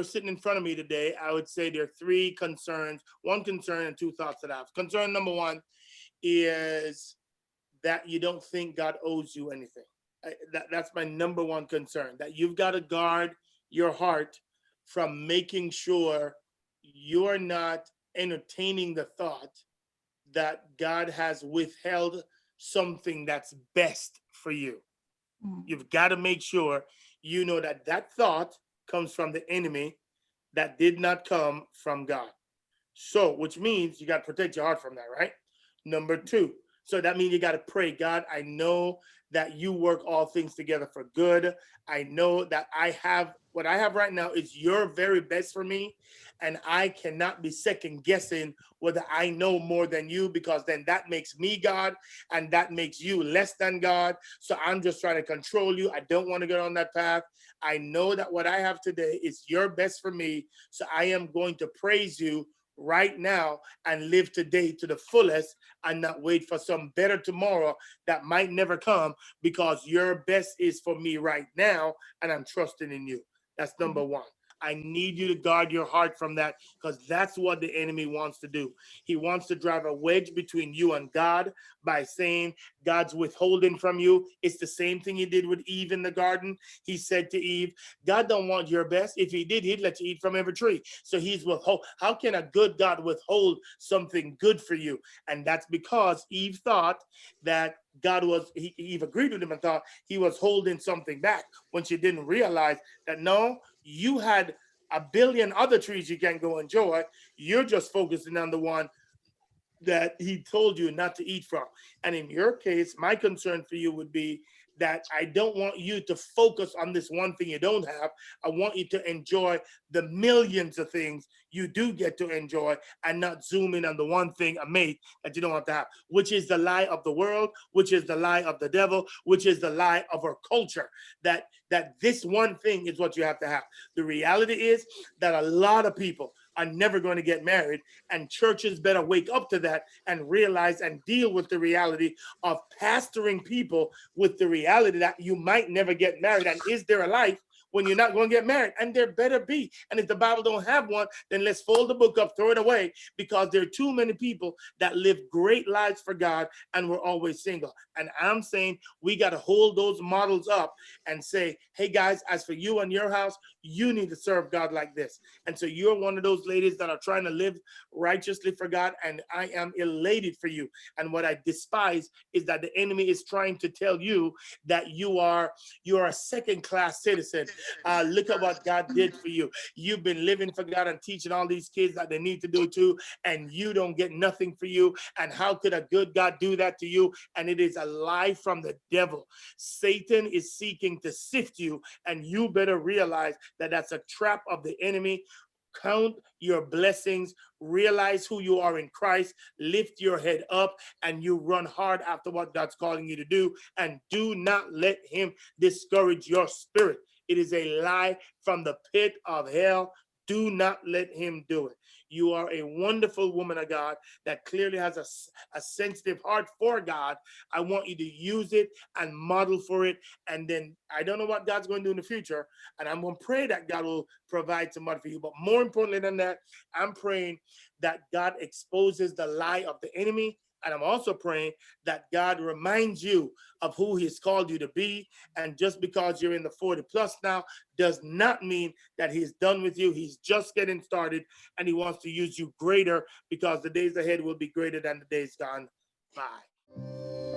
were sitting in front of me today, I would say there are three concerns, one concern and two thoughts that I have. Concern number one is that you don't think God owes you anything. That's my number one concern, that you've got to guard your heart from making sure you're not entertaining the thought that God has withheld something that's best for you. You've got to make sure you know that that thought comes from the enemy, that did not come from God. So, which means you got to protect your heart from that, right? Number two, so that means you got to pray, God, I know that you work all things together for good. I know that what I have right now is your very best for me. And I cannot be second guessing whether I know more than you, because then that makes me God and that makes you less than God. So I'm just trying to control you. I don't want to get on that path. I know that what I have today is your best for me. So I am going to praise you right now and live today to the fullest and not wait for some better tomorrow that might never come, because your best is for me right now and I'm trusting in you. That's number one. I need you to guard your heart from that, because that's what the enemy wants to do. He wants to drive a wedge between you and God by saying God's withholding from you. It's the same thing he did with Eve in the garden. He said to Eve, God don't want your best. If he did, he'd let you eat from every tree. So he's withhold. How can a good God withhold something good for you? And that's because Eve thought that Eve agreed with him and thought he was holding something back, when she didn't realize that no, you had a billion other trees you can go enjoy. You're just focusing on the one that he told you not to eat from. And in your case, my concern for you would be that I don't want you to focus on this one thing you don't have. I want you to enjoy the millions of things you do get to enjoy, and not zoom in on the one thing, a mate, that you don't have to have, which is the lie of the world, which is the lie of the devil, which is the lie of our culture, that this one thing is what you have to have. The reality is that a lot of people are never going to get married, and churches better wake up to that and realize and deal with the reality of pastoring people with the reality that you might never get married. And is there a life when you're not going to get married? And there better be. And if the Bible don't have one, then let's fold the book up, throw it away, because there are too many people that live great lives for God and were always single. And I'm saying we got to hold those models up and say, hey guys, as for you and your house, you need to serve God like this. And so you're one of those ladies that are trying to live righteously for God, and I am elated for you. And what I despise is that the enemy is trying to tell you that you are a second-class citizen. Look at what God did for you. You've been living for God and teaching all these kids that they need to do too, and you don't get nothing for you. And how could a good God do that to you? And it is a lie from the devil. Satan is seeking to sift you, and you better realize that that's a trap of the enemy. Count your blessings, realize who you are in Christ, lift your head up, and you run hard after what God's calling you to do, and do not let him discourage your spirit. It is a lie from the pit of hell. Do not let him do it. You are a wonderful woman of God that clearly has a sensitive heart for God. I want you to use it and model for it. And then I don't know what God's going to do in the future. And I'm going to pray that God will provide some money for you. But more importantly than that, I'm praying that God exposes the lie of the enemy. And I'm also praying that God reminds you of who he's called you to be. And just because you're in the 40 plus now does not mean that he's done with you. He's just getting started, and he wants to use you greater, because the days ahead will be greater than the days gone by.